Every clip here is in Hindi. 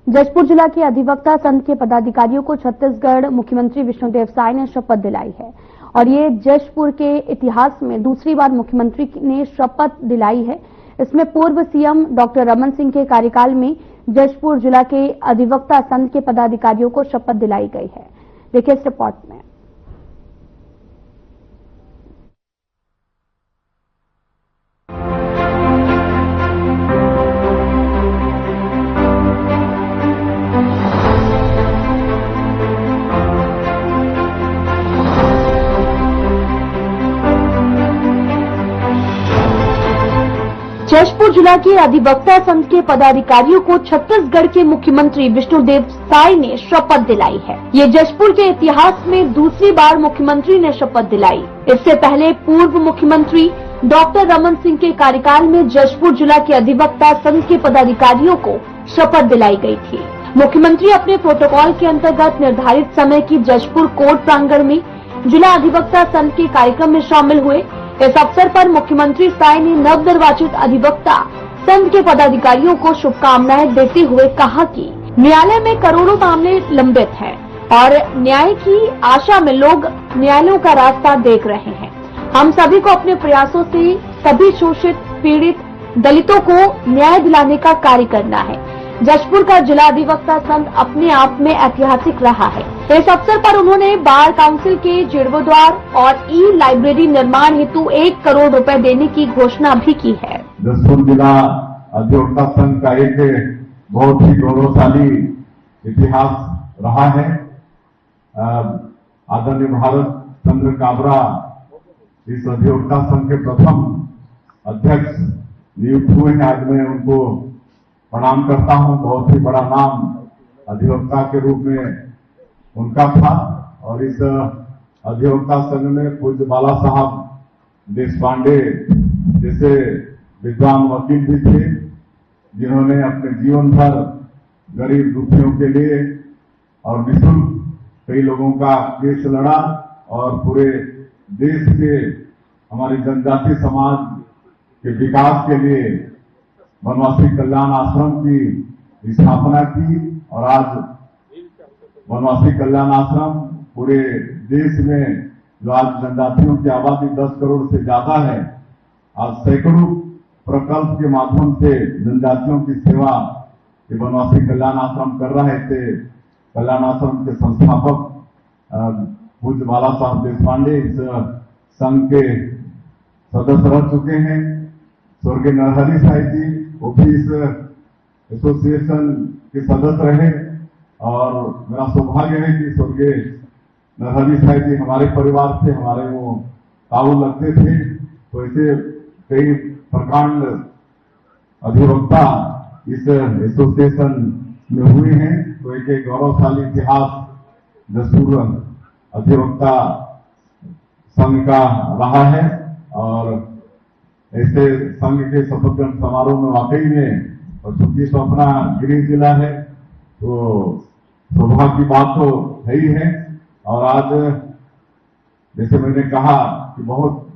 जशपुर जिला के अधिवक्ता संघ के पदाधिकारियों को छत्तीसगढ़ मुख्यमंत्री विष्णुदेव साय ने शपथ दिलाई है और ये जशपुर के इतिहास में दूसरी बार मुख्यमंत्री ने शपथ दिलाई है। इसमें पूर्व सीएम डॉक्टर रमन सिंह के कार्यकाल में जशपुर जिला के अधिवक्ता संघ के पदाधिकारियों को शपथ दिलाई गई है। देखिए इस रिपोर्ट में। जशपुर जिला के अधिवक्ता संघ के पदाधिकारियों को छत्तीसगढ़ के मुख्यमंत्री विष्णुदेव साय ने शपथ दिलाई है। ये जशपुर के इतिहास में दूसरी बार मुख्यमंत्री ने शपथ दिलाई। इससे पहले पूर्व मुख्यमंत्री डॉक्टर रमन सिंह के कार्यकाल में जशपुर जिला के अधिवक्ता संघ के पदाधिकारियों को शपथ दिलाई गई थी। मुख्यमंत्री अपने प्रोटोकॉल के अंतर्गत निर्धारित समय की जशपुर कोर्ट प्रांगण में जिला अधिवक्ता संघ के कार्यक्रम में शामिल हुए। इस अवसर पर मुख्यमंत्री साय ने नवनिर्वाचित अधिवक्ता संघ के पदाधिकारियों को शुभकामनाएं देते हुए कहा कि न्यायालय में करोड़ों मामले लंबित हैं और न्याय की आशा में लोग न्यायालयों का रास्ता देख रहे हैं। हम सभी को अपने प्रयासों से सभी शोषित, पीड़ित, दलितों को न्याय दिलाने का कार्य करना है। जशपुर का जिला अधिवक्ता संघ अपने आप में ऐतिहासिक रहा है। इस अवसर पर उन्होंने बार काउंसिल के जीर्णोद्वार और ई लाइब्रेरी निर्माण हेतु 1 करोड़ रुपए देने की घोषणा भी की है। जशपुर जिला अधिवक्ता संघ का एक बहुत ही गौरवशाली इतिहास रहा है। आदरणीय भारत चंद्र काबरा इस अधिवक्ता संघ के प्रथम अध्यक्ष नियुक्त हुए हैं। आज मैं उनको प्रणाम करता हूं। बहुत ही बड़ा नाम अधिवक्ता के रूप में उनका था और इस अधिवक्ता संघ में पूज्य बाला साहब देशपांडे जैसे विद्वान वकील भी थे, जिन्होंने अपने जीवन भर गरीब दुखियों के लिए और निःशुल्क कई लोगों का केस लड़ा और पूरे देश के हमारे जनजाति समाज के विकास के लिए वनवासी कल्याण आश्रम की स्थापना की और आज वनवासी कल्याण आश्रम पूरे देश में जो आज जनजातियों की आबादी 10 करोड़ से ज्यादा है, आज सैकड़ों प्रकल्प के माध्यम से जनजातियों की सेवा ये वनवासी कल्याण आश्रम कर रहे थे। कल्याण आश्रम के संस्थापक पूज्य बाला साहब देशपांडे इस संघ के सदस्य रह चुके हैं। स्वर्गीय नरहरि साय जी वो भी इस एसोसिएशन के सदस्य रहे और मेरा सौभाग्य है कि स्वर्गीय नरहरि साय जी हमारे परिवार से हमारे वो ताऊ लगते थे। तो ऐसे कई प्रकांड अधिवक्ता इस एसोसिएशन में हुए हैं। तो एक गौरवशाली इतिहास जशपुर अधिवक्ता संघ का रहा है और ऐसे संघ के शपथ ग्रहण समारोह में वाकई में, और चूंकि तो अपना गृह जिला है तो सौभाग्य की बात तो है ही है। और आज जैसे मैंने कहा कि बहुत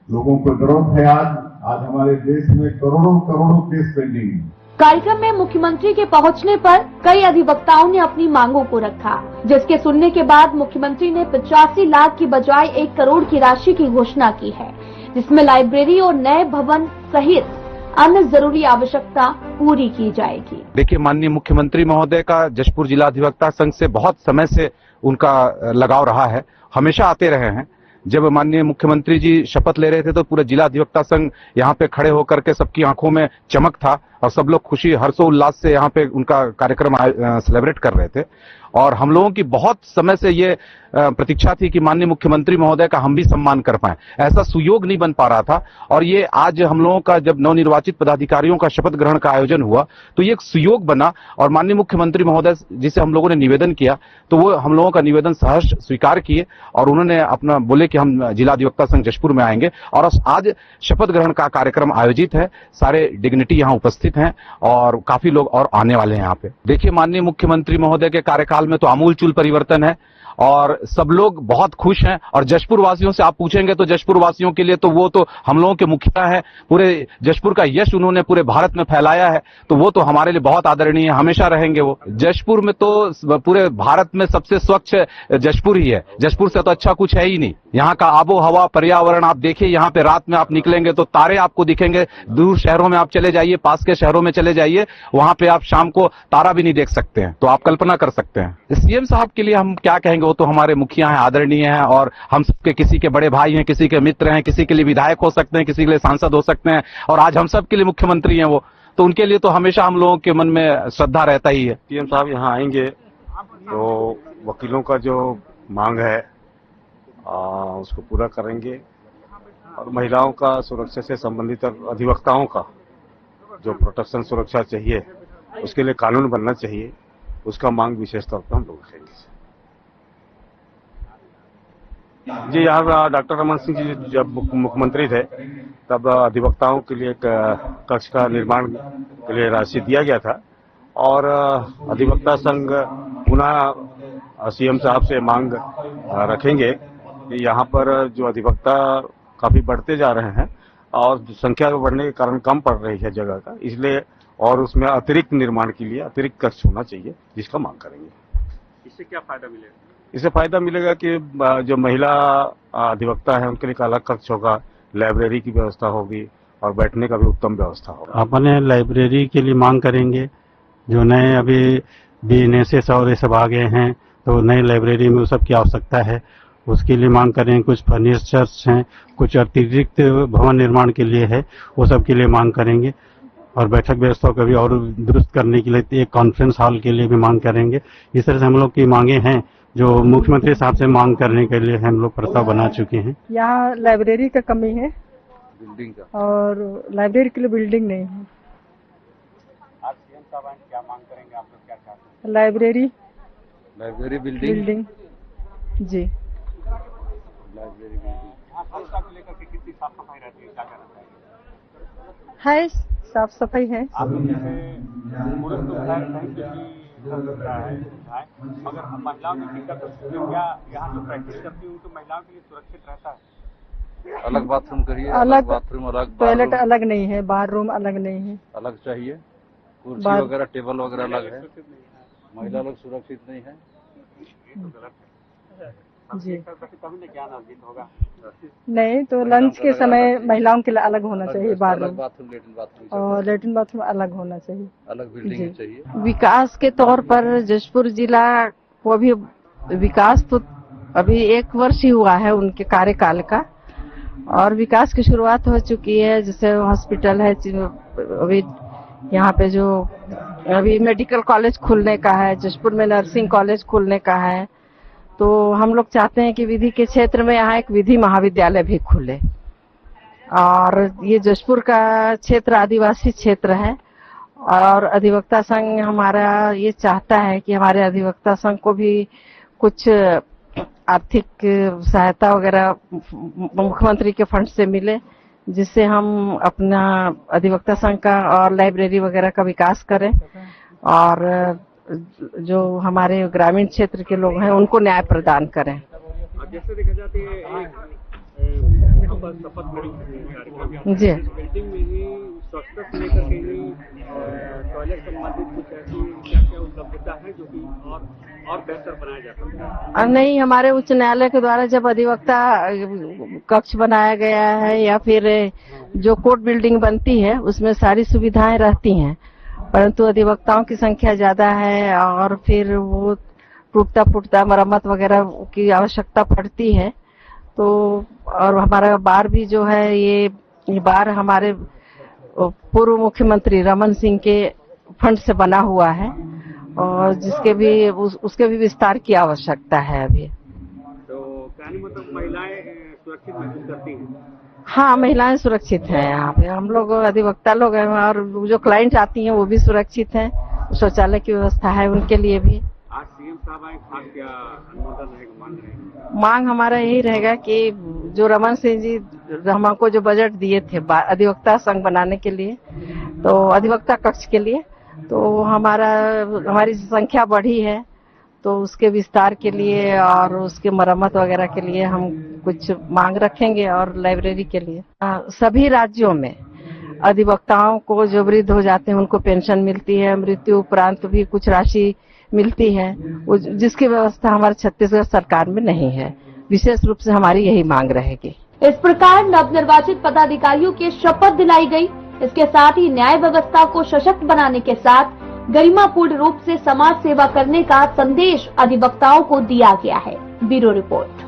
लोगों को जरूरत है, आज हमारे देश में करोड़ों करोड़ों केस पेंडिंग है। कार्यक्रम में मुख्यमंत्री के पहुंचने पर कई अधिवक्ताओं ने अपनी मांगों को रखा, जिसके सुनने के बाद मुख्यमंत्री ने 85 लाख की बजाय 1 करोड़ की राशि की घोषणा की है, जिसमें लाइब्रेरी और नए भवन सहित अन्य जरूरी आवश्यकता पूरी की जाएगी। देखिए, माननीय मुख्यमंत्री महोदय का जशपुर जिला अधिवक्ता संघ से बहुत समय से उनका लगाव रहा है, हमेशा आते रहे हैं। जब माननीय मुख्यमंत्री जी शपथ ले रहे थे तो पूरा जिला अधिवक्ता संघ यहाँ पे खड़े होकर के सबकी आंखों में चमक था और सब लोग खुशी हर्षोल्लास से यहाँ पे उनका कार्यक्रम सेलिब्रेट कर रहे थे। और हम लोगों की बहुत समय से ये प्रतीक्षा थी कि माननीय मुख्यमंत्री महोदय का हम भी सम्मान कर पाएं। ऐसा सुयोग नहीं बन पा रहा था और ये आज हम लोगों का जब नवनिर्वाचित पदाधिकारियों का शपथ ग्रहण का आयोजन हुआ तो ये एक सुयोग बना और माननीय मुख्यमंत्री महोदय जिसे हम लोगों ने निवेदन किया तो वो हम लोगों का निवेदन सहर्ष स्वीकार किए और उन्होंने अपना बोले कि हम जिला अधिवक्ता संघ जशपुर में आएंगे। और आज शपथ ग्रहण का कार्यक्रम आयोजित है, सारे डिग्निटी यहाँ उपस्थित हैं और काफी लोग और आने वाले हैं यहाँ पे। देखिए, माननीय मुख्यमंत्री महोदय के कार्यकाल में तो आमूलचूल परिवर्तन है और सब लोग बहुत खुश हैं। और जशपुर वासियों से आप पूछेंगे तो जशपुर वासियों के लिए तो वो तो हम लोगों के मुखिया हैं, पूरे जशपुर का यश उन्होंने पूरे भारत में फैलाया है, तो वो तो हमारे लिए बहुत आदरणीय है, हमेशा रहेंगे वो। जशपुर में तो पूरे भारत में सबसे स्वच्छ जशपुर ही है, जशपुर से तो अच्छा कुछ है ही नहीं। यहाँ का आबो हवा पर्यावरण आप देखिए, यहाँ पे रात में आप निकलेंगे तो तारे आपको दिखेंगे, दूर शहरों में आप चले जाइए, पास के शहरों में चले जाइए, वहां पे आप शाम को तारा भी नहीं देख सकते हैं, तो आप कल्पना कर सकते हैं। सीएम साहब के लिए हम क्या कहेंगे, वो तो हमारे मुखिया हैं, आदरणीय हैं, और हम सबके किसी के बड़े भाई हैं, किसी के मित्र हैं, किसी के लिए विधायक हो सकते हैं, किसी के लिए सांसद हो सकते हैं, और आज हम सब के लिए मुख्यमंत्री हैं वो, तो उनके लिए तो हमेशा हम लोगों के मन में श्रद्धा रहता ही है। सीएम साहब यहाँ आएंगे तो वकीलों का जो मांग है उसको पूरा करेंगे, और महिलाओं का सुरक्षा से संबंधित अधिवक्ताओं का जो प्रोटेक्शन सुरक्षा चाहिए उसके लिए कानून बनना चाहिए, उसका मांग विशेष तौर पर हम लोग रखेंगे। जी, यहाँ डॉक्टर रमन सिंह जी जब मुख्यमंत्री थे तब अधिवक्ताओं के लिए एक कक्ष का निर्माण के लिए राशि दिया गया था, और अधिवक्ता संघ पुनः सीएम साहब से मांग रखेंगे कि यहाँ पर जो अधिवक्ता काफी बढ़ते जा रहे हैं और संख्या बढ़ने के कारण कम पड़ रही है जगह का, इसलिए और उसमें अतिरिक्त निर्माण के लिए अतिरिक्त कक्ष होना चाहिए, जिसका मांग करेंगे। इससे क्या फायदा मिलेगा? इससे फायदा मिलेगा कि जो महिला अधिवक्ता है उनके लिए अलग कक्ष होगा, लाइब्रेरी की व्यवस्था होगी और बैठने का भी उत्तम व्यवस्था होगा। अपने लाइब्रेरी के लिए मांग करेंगे, जो नए अभी BNSS और ये सब आ गए हैं तो नई लाइब्रेरी में उस सब की आवश्यकता है, उसके लिए मांग करेंगे। कुछ फर्नीचर्स हैं, कुछ अतिरिक्त भवन निर्माण के लिए है, वो सब के लिए मांग करेंगे, और बैठक व्यवस्था को भी और दुरुस्त करने के लिए एक कॉन्फ्रेंस हॉल के लिए भी मांग करेंगे। इस तरह से हम लोग की मांगे हैं जो मुख्यमंत्री साहब से मांग करने के लिए हम लोग प्रस्ताव बना चुके हैं। यहाँ लाइब्रेरी का कमी है, बिल्डिंग का, और लाइब्रेरी के लिए बिल्डिंग नहीं है। आज सीएम साहब आए, क्या मांग करेंगे आप लोग, क्या चाहते हैं? लाइब्रेरी बिल्डिंग जी। लाइब्रेरी यहाँ स्वच्छता को लेकर के कितनी साफ सफाई रहती है, क्या कहना चाहिए? है, साफ सफाई है। आप लोग जैसे पूरे तो विधायक हैं क्योंकि है, मगर महिलाओं की दिक्कत क्या यहाँ जो प्रैक्टिस करती हूँ तो महिलाओं के लिए सुरक्षित रहता है? अलग बाथरूम करिए, अलग बाथरूम, अलग टॉयलेट अलग नहीं है, बाथरूम अलग नहीं है, अलग चाहिए, कुर्सी वगैरह टेबल वगैरह अलग है, महिला लोग सुरक्षित नहीं है। जी। कभी न ज्ञान अर्जित होगा। नहीं तो लंच के समय महिलाओं के लिए अलग होना चाहिए, बाथरूम बाथरूम और लेट्रिन बाथरूम अलग होना चाहिए, अलग बिल्डिंग चाहिए। विकास के तौर पर जशपुर जिला को अभी विकास तो अभी 1 वर्ष ही हुआ है उनके कार्यकाल का, और विकास की शुरुआत हो चुकी है। जैसे हॉस्पिटल है, अभी यहाँ पे जो अभी मेडिकल कॉलेज खुलने का है, जशपुर में नर्सिंग कॉलेज खुलने का है, तो हम लोग चाहते हैं कि विधि के क्षेत्र में यहाँ एक विधि महाविद्यालय भी खुले। और ये जशपुर का क्षेत्र आदिवासी क्षेत्र है, और अधिवक्ता संघ हमारा ये चाहता है कि हमारे अधिवक्ता संघ को भी कुछ आर्थिक सहायता वगैरह मुख्यमंत्री के फंड से मिले, जिससे हम अपना अधिवक्ता संघ का और लाइब्रेरी वगैरह का विकास करें, और जो हमारे ग्रामीण क्षेत्र के लोग हैं उनको न्याय प्रदान करें। जैसे देखा जाती है यहाँ पर शपथ कार्यक्रम जी, बिल्डिंग में ही स्वच्छता से लेकर के ही टॉयलेट संबंधित कुछ ऐसी क्या उपलब्धता है जो कि और बेहतर बनाया जा सकता है? नहीं, हमारे उच्च न्यायालय के द्वारा जब अधिवक्ता कक्ष बनाया गया है या फिर जो कोर्ट बिल्डिंग बनती है उसमें सारी सुविधाएं रहती हैं, परंतु अधिवक्ताओं की संख्या ज्यादा है और फिर वो टूटता फूटता मरम्मत वगैरह की आवश्यकता पड़ती है। तो और हमारा बार भी जो है ये बार हमारे पूर्व मुख्यमंत्री रमन सिंह के फंड से बना हुआ है, और जिसके भी उसके भी विस्तार की आवश्यकता है अभी। तो कहने मतलब महिलाएं सुरक्षित महसूस करती हैं? हाँ, महिलाएं सुरक्षित हैं यहाँ पे, हम लोग अधिवक्ता लोग हैं और जो क्लाइंट आती हैं वो भी सुरक्षित हैं, शौचालय की व्यवस्था है उनके लिए भी। आज सीएम साहब आए, खास क्या अनुमोदन रहेगा, मांग रहेगा? मांग हमारा यही रहेगा कि जो रमन सिंह जी हमको जो बजट दिए थे अधिवक्ता संघ बनाने के लिए, तो अधिवक्ता कक्ष के लिए, तो हमारी संख्या बढ़ी है, तो उसके विस्तार के लिए और उसके मरम्मत वगैरह के लिए हम कुछ मांग रखेंगे। और लाइब्रेरी के लिए सभी राज्यों में अधिवक्ताओं को जो वृद्ध हो जाते हैं उनको पेंशन मिलती है, मृत्यु उपरांत भी कुछ राशि मिलती है, जिसकी व्यवस्था हमारे छत्तीसगढ़ सरकार में नहीं है। विशेष रूप से हमारी यही मांग रहेगी। इस प्रकार नवनिर्वाचित पदाधिकारियों की शपथ दिलाई गई। इसके साथ ही न्याय व्यवस्था को सशक्त बनाने के साथ गरिमापूर्ण रूप से समाज सेवा करने का संदेश अधिवक्ताओं को दिया गया है। Bureau report.